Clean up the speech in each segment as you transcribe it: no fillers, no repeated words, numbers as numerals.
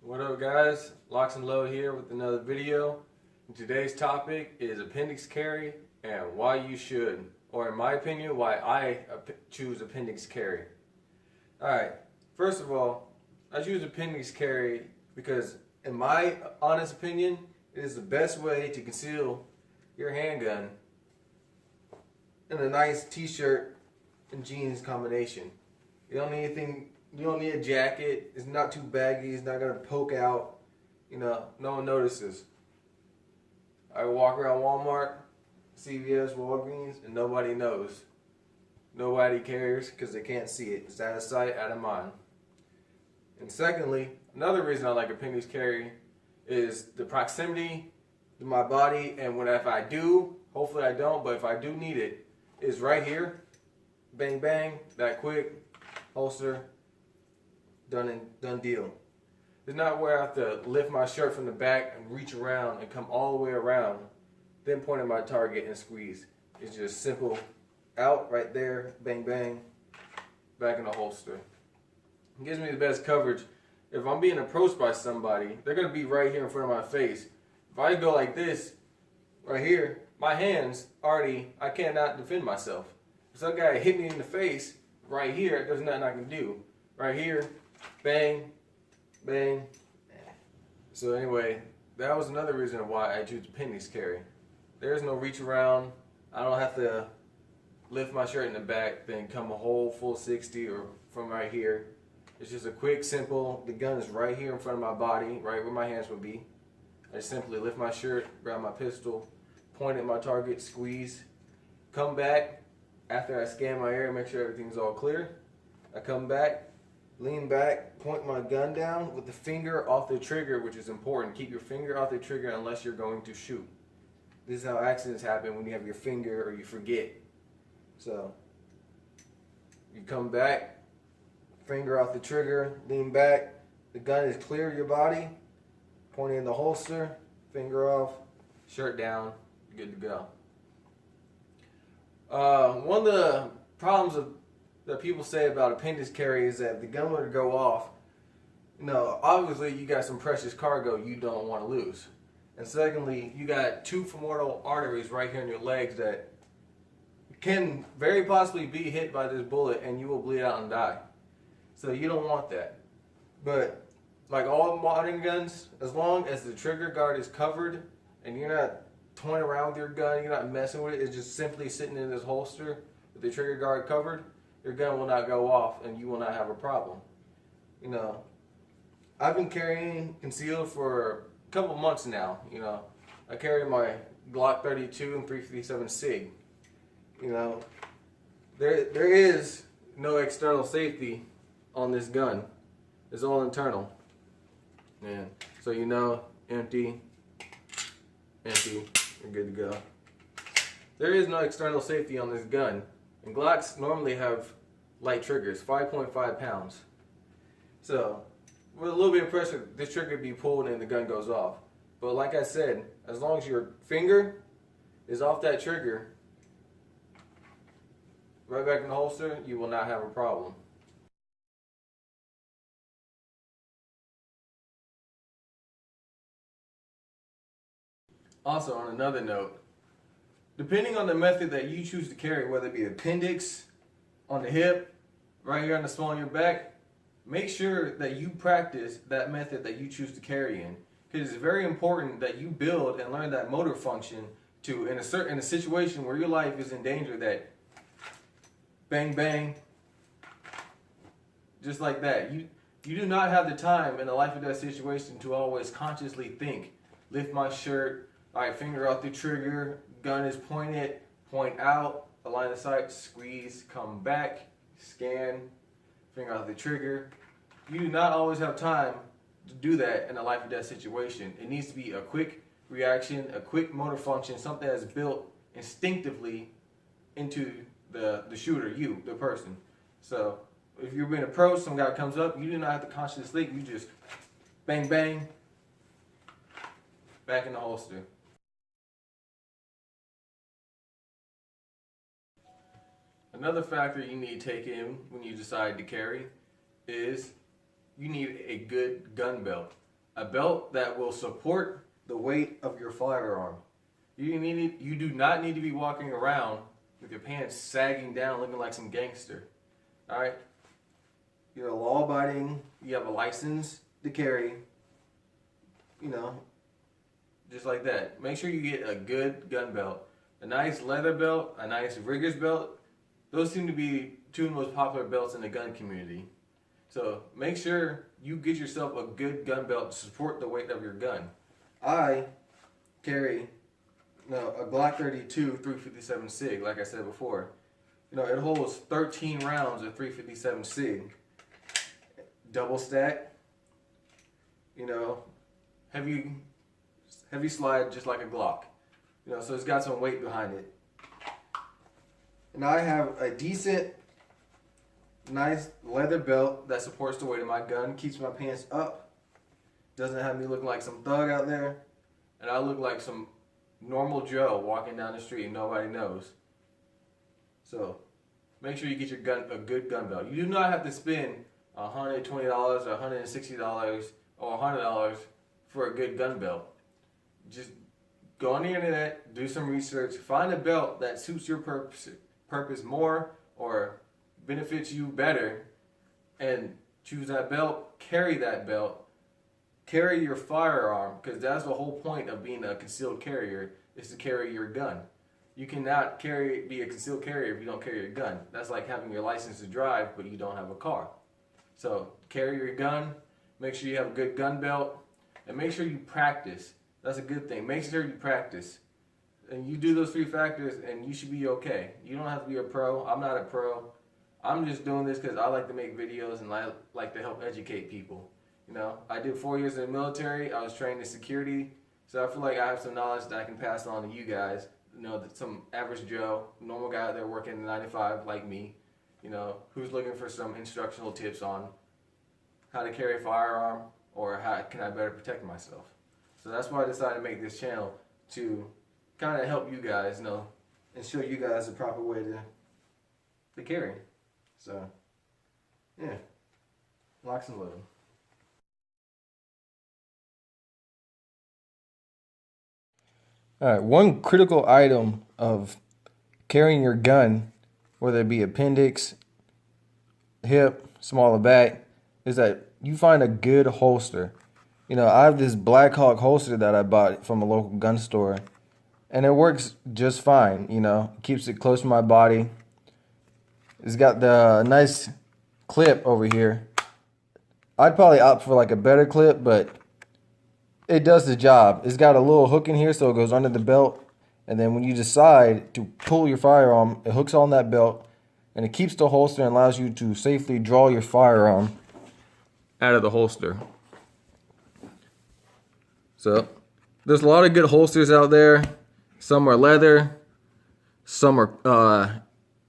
What up guys, LocsNLoad here with another video. And today's topic is appendix carry and why you should, or in my opinion, why I choose appendix carry. Alright, first of all, I choose appendix carry because in my honest opinion, it is the best way to conceal your handgun in a nice t-shirt and jeans combination. You don't need anything. You don't need a jacket. It's not too baggy. It's not gonna poke out. You know, no one notices. I walk around Walmart, CVS, Walgreens, and nobody knows. Nobody cares because they can't see it. It's out of sight, out of mind. And secondly, another reason I like appendix carry is the proximity to my body, and if I do, hopefully I don't, but if I do need it, is right here. Bang bang, that quick, holster. Done deal. It's not where I have to lift my shirt from the back and reach around and come all the way around, then point at my target and squeeze. It's just simple, out right there, bang bang, back in the holster. It gives me the best coverage. If I'm being approached by somebody, they're gonna be right here in front of my face. If I go like this, right here, my hands already, I cannot defend myself. If some guy hit me in the face, right here, there's nothing I can do. Right here, bang, bang. So anyway, that was another reason why I choose appendix carry. There's no reach around. I don't have to lift my shirt in the back, then come a whole full 60 or from right here. It's just a quick, simple, the gun is right here in front of my body, right where my hands would be. I just simply lift my shirt, grab my pistol, point at my target, squeeze, come back. After I scan my area, make sure everything's all clear. I come back, lean back, point my gun down with the finger off the trigger, which is important. Keep your finger off the trigger unless you're going to shoot. This is how accidents happen, when you have your finger or you forget. So, you come back, finger off the trigger, lean back, the gun is clear of your body, pointing in the holster, finger off, shirt down, good to go. One of the problems that people say about appendix carry is that if the gun were to go off, obviously you got some precious cargo you don't want to lose. And secondly, you got two femoral arteries right here in your legs that can very possibly be hit by this bullet and you will bleed out and die. So you don't want that. But like all modern guns, as long as the trigger guard is covered and you're not toying around with your gun, you're not messing with it, it's just simply sitting in this holster with the trigger guard covered, your gun will not go off and you will not have a problem. I've been carrying concealed for a couple months now. I carry my Glock 32 and 357 SIG. There is no external safety on this gun. It's all internal. And so empty, you're good to go. There is no external safety on this gun. And Glocks normally have light triggers, 5.5 pounds. So, with a little bit of pressure, this trigger be pulled and the gun goes off. But like I said, as long as your finger is off that trigger, right back in the holster, you will not have a problem. Also, on another note, depending on the method that you choose to carry, whether it be appendix, on the hip, right here on the small of your back, make sure that you practice that method that you choose to carry in. Because it's very important that you build and learn that motor function to, in a situation where your life is in danger, that bang bang, just like that. You do not have the time in a life or death situation to always consciously think, lift my shirt, alright, finger off the trigger, gun is pointed, point out, align the sight, squeeze, come back, scan, finger off the trigger. You do not always have time to do that in a life or death situation. It needs to be a quick reaction, a quick motor function, something that's built instinctively into the shooter, you, the person. So if you're being approached, some guy comes up, you do not have to consciously think, you just bang bang, back in the holster. Another factor you need to take in when you decide to carry is you need a good gun belt. a belt that will support the weight of your firearm. You do not need to be walking around with your pants sagging down looking like some gangster. Alright? You're law-abiding, you have a license to carry, just like that. Make sure you get a good gun belt. A nice leather belt, a nice rigger's belt. Those seem to be two of the most popular belts in the gun community. So make sure you get yourself a good gun belt to support the weight of your gun. I carry a Glock 32 357 SIG, like I said before. It holds 13 rounds of 357 SIG. Double stack. Heavy slide just like a Glock. So it's got some weight behind it. And I have a decent, nice leather belt that supports the weight of my gun, keeps my pants up, doesn't have me looking like some thug out there, and I look like some normal Joe walking down the street and nobody knows. So make sure you get your gun a good gun belt. You do not have to spend $120 or $160 or $100 for a good gun belt. Just go on the internet, do some research, find a belt that suits your purpose more or benefits you better, and choose that belt, carry that belt, carry your firearm, because that's the whole point of being a concealed carrier, is to carry your gun. You cannot be a concealed carrier if you don't carry your gun. That's like having your license to drive, but you don't have a car. So carry your gun, make sure you have a good gun belt, and make sure you practice. That's a good thing. Make sure you practice. And you do those 3 factors and you should be okay. You don't have to be a pro. I'm not a pro. I'm just doing this because I like to make videos and I like to help educate people. I did 4 years in the military. I was trained in security. So I feel like I have some knowledge that I can pass on to you guys. That some average Joe, normal guy out there working in 9 to 5 like me, who's looking for some instructional tips on how to carry a firearm or how can I better protect myself. So that's why I decided to make this channel, to kind of help you guys and show you guys the proper way to carry. So, yeah, LocsNLoad. All right, one critical item of carrying your gun, whether it be appendix, hip, smaller back, is that you find a good holster. I have this Black Hawk holster that I bought from a local gun store, and it works just fine. It keeps it close to my body. It's got the nice clip over here. I'd probably opt for like a better clip, but it does the job. It's got a little hook in here so it goes under the belt, and then when you decide to pull your firearm, it hooks on that belt, and it keeps the holster and allows you to safely draw your firearm out of the holster. So there's a lot of good holsters out there. Some are leather, some are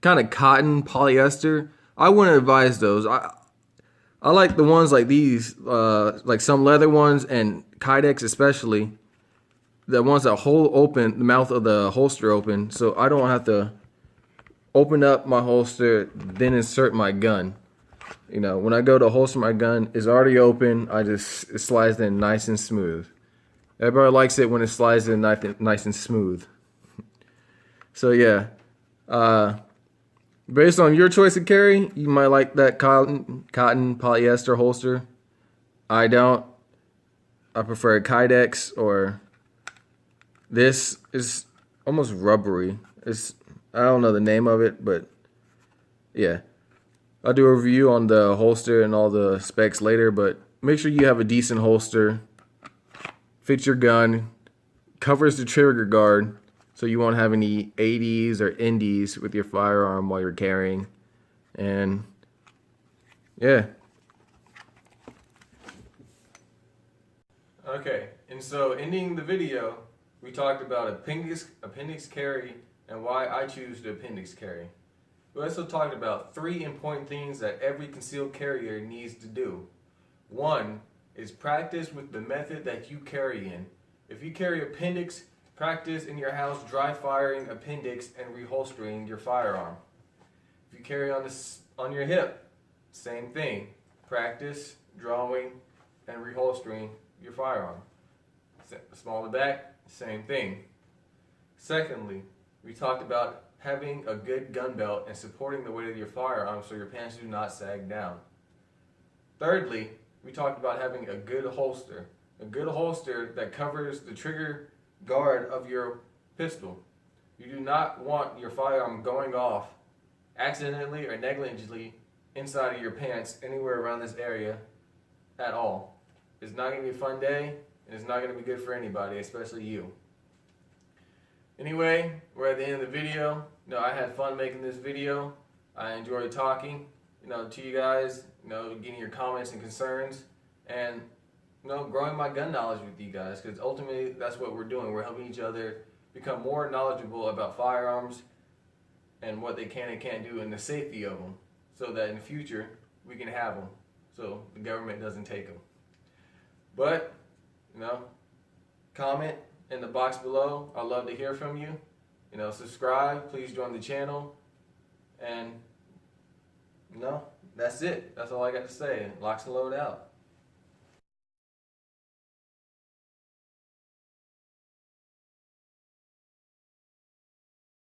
kind of cotton, polyester. I wouldn't advise those. I like the ones like these, like some leather ones and Kydex especially, the ones that hold open the mouth of the holster open, so I don't have to open up my holster then insert my gun. When I go to holster my gun, it's already open. It slides in nice and smooth. Everybody likes it when it slides in nice and smooth. So yeah, based on your choice of carry, you might like that cotton polyester holster. I don't. I prefer a Kydex, or this is almost rubbery. I don't know the name of it, but yeah. I'll do a review on the holster and all the specs later, but make sure you have a decent holster. Fits your gun, covers the trigger guard, so you won't have any 80s or NDs with your firearm while you're carrying. And yeah. Okay, and so ending the video, we talked about appendix carry and why I choose the appendix carry. We also talked about 3 important things that every concealed carrier needs to do. 1 is practice with the method that you carry in. If you carry appendix, practice in your house dry firing appendix and reholstering your firearm. If you carry on your hip, same thing. Practice drawing and reholstering your firearm. Small in the back, same thing. Secondly, we talked about having a good gun belt and supporting the weight of your firearm so your pants do not sag down. Thirdly, we talked about having a good holster that covers the trigger guard of your pistol. You do not want your firearm going off accidentally or negligently inside of your pants anywhere around this area at all. It's not going to be a fun day, and it's not going to be good for anybody, especially you. Anyway, we're at the end of the video. I had fun making this video. I enjoyed talking, to you guys, getting your comments and concerns, and growing my gun knowledge with you guys, because ultimately that's what we're doing. We're helping each other become more knowledgeable about firearms and what they can and can't do and the safety of them, so that in the future we can have them, so the government doesn't take them. But, comment in the box below. I'd love to hear from you. Subscribe. Please join the channel. And, that's it. That's all I got to say. LocsNLoad out.